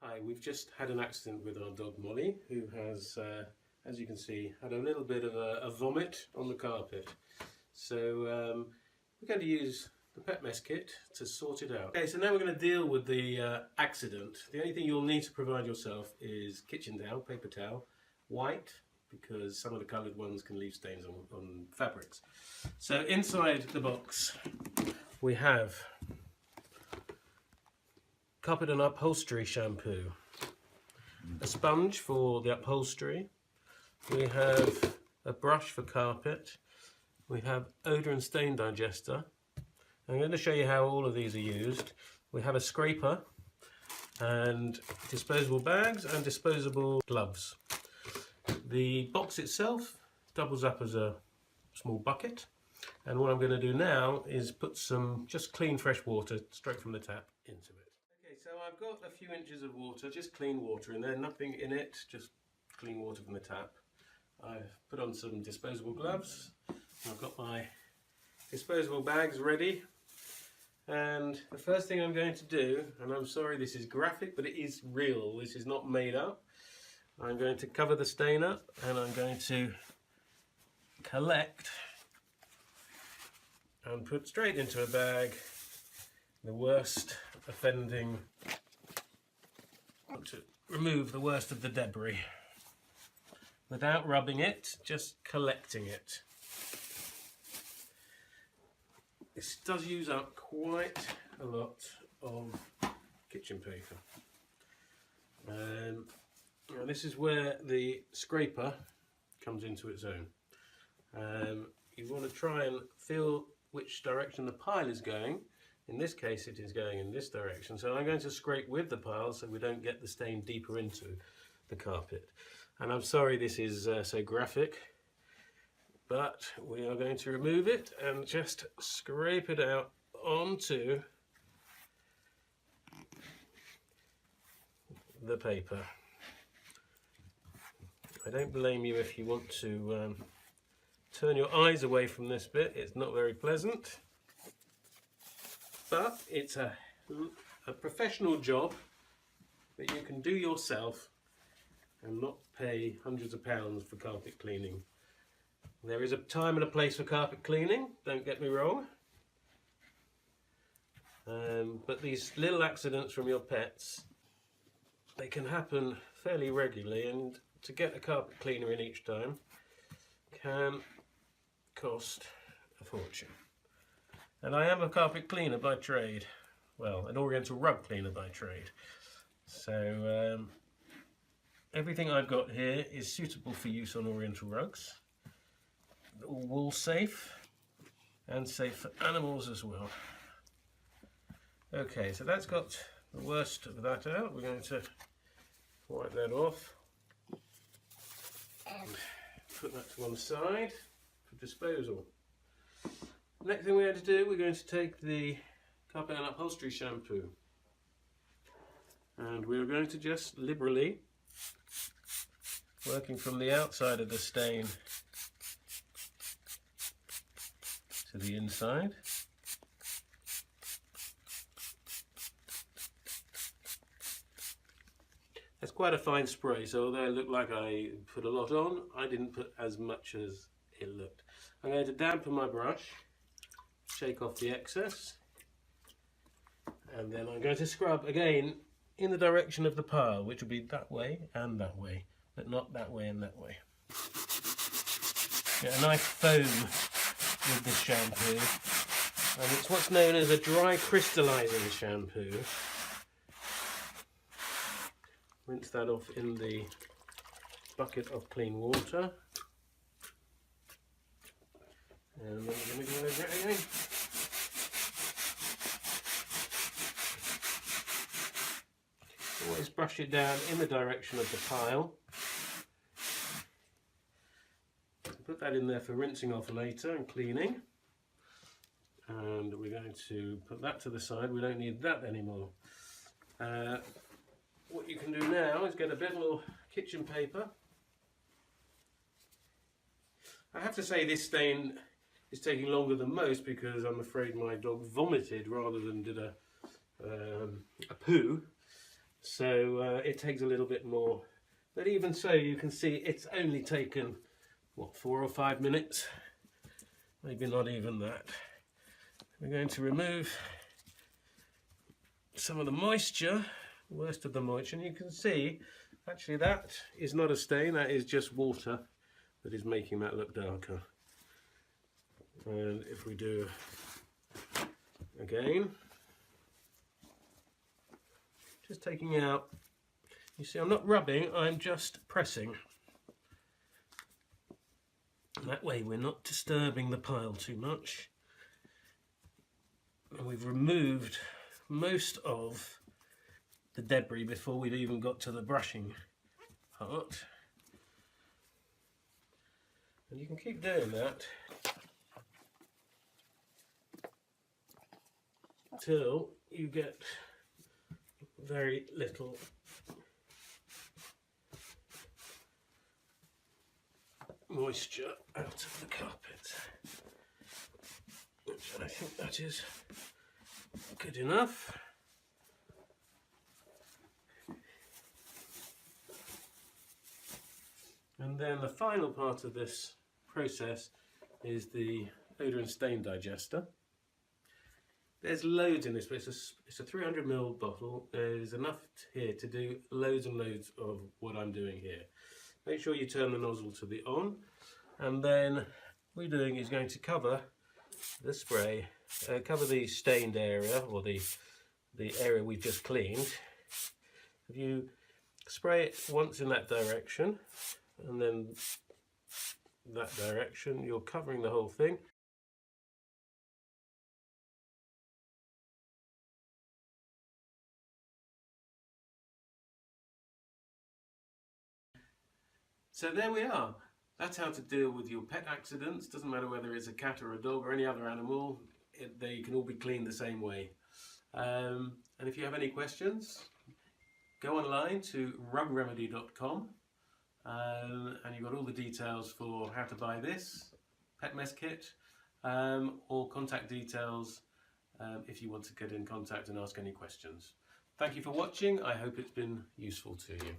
Hi, we've just had an accident with our dog Molly, who has, as you can see, had a little bit of a vomit on the carpet. So we're going to use the pet mess kit to sort it out. Okay, so now we're going to deal with the accident. The only thing you'll need to provide yourself is kitchen towel, paper towel, white, because some of the coloured ones can leave stains on fabrics. So inside the box we have carpet and upholstery shampoo, a sponge for the upholstery, we have a brush for carpet, we have odour and stain digester. I'm going to show you how all of these are used. We have a scraper and disposable bags and disposable gloves. The box itself doubles up as a small bucket, and what I'm going to do now is put some just clean fresh water straight from the tap into it. Okay, so I've got a few inches of water, just clean water in there, nothing in it, just clean water from the tap. I've put on some disposable gloves, I've got my disposable bags ready, and the first thing I'm going to do, and I'm sorry this is graphic but it is real, this is not made up, I'm going to cover the stain up and I'm going to collect and put straight into a bag the worst offending, to remove the worst of the debris without rubbing it, just collecting it. This does use up quite a lot of kitchen paper. Now this is where the scraper comes into its own. You want to try and feel which direction the pile is going. In this case it is going in this direction, so I'm going to scrape with the pile so we don't get the stain deeper into the carpet. And I'm sorry this is so graphic, but we are going to remove it and just scrape it out onto the paper. I don't blame you if you want to turn your eyes away from this bit, it's not very pleasant. But it's a professional job that you can do yourself and not pay hundreds of pounds for carpet cleaning. There is a time and a place for carpet cleaning, don't get me wrong. But these little accidents from your pets, they can happen fairly regularly, and to get a carpet cleaner in each time can cost a fortune. And I am a carpet cleaner by trade, well, an oriental rug cleaner by trade. So everything I've got here is suitable for use on oriental rugs. All wool safe and safe for animals as well. Okay, so that's got the worst of that out. We're going to wipe that off and put that to one side for disposal. Next thing we're going to do, we're going to take the carpet and upholstery shampoo and we're going to just liberally, working from the outside of the stain to the inside, that's quite a fine spray, so although it looked like I put a lot on, I didn't put as much as it looked. I'm going to dampen my brush, shake off the excess, and then I'm going to scrub again in the direction of the pile, which will be that way and that way, but not that way and that way. Get a nice foam with this shampoo, and it's what's known as a dry crystallizing shampoo. Rinse that off in the bucket of clean water. And then we're going to go over it again. Always brush it down in the direction of the pile. Put that in there for rinsing off later and cleaning. And we're going to put that to the side, we don't need that anymore. What you can do now is get a bit more kitchen paper. I have to say this stain is taking longer than most because I'm afraid my dog vomited rather than did a poo. so it takes a little bit more. But even so, you can see it's only taken, what, 4 or 5 minutes? Maybe not even that. We're going to remove some of the moisture, worst of the moisture, and you can see actually that is not a stain, that is just water that is making that look darker. And if we do again, just taking out, you see I'm not rubbing, I'm just pressing. That way we're not disturbing the pile too much. And we've removed most of the debris before we've even got to the brushing part. And you can keep doing that until you get very little moisture out of the carpet. Which I think that is good enough. And then the final part of this process is the odour and stain digester. There's loads in this, but it's a 300 ml bottle. There's enough here to do loads and loads of what I'm doing here. Make sure you turn the nozzle to the on, and then what we're doing is going to cover the spray, cover the stained area, or the area we've just cleaned. If you spray it once in that direction, and then that direction, you're covering the whole thing. So there we are. That's how to deal with your pet accidents. Doesn't matter whether it's a cat or a dog or any other animal, they can all be cleaned the same way. And if you have any questions, go online to rugremedy.com, and you've got all the details for how to buy this pet mess kit, or contact details if you want to get in contact and ask any questions. Thank you for watching. I hope it's been useful to you.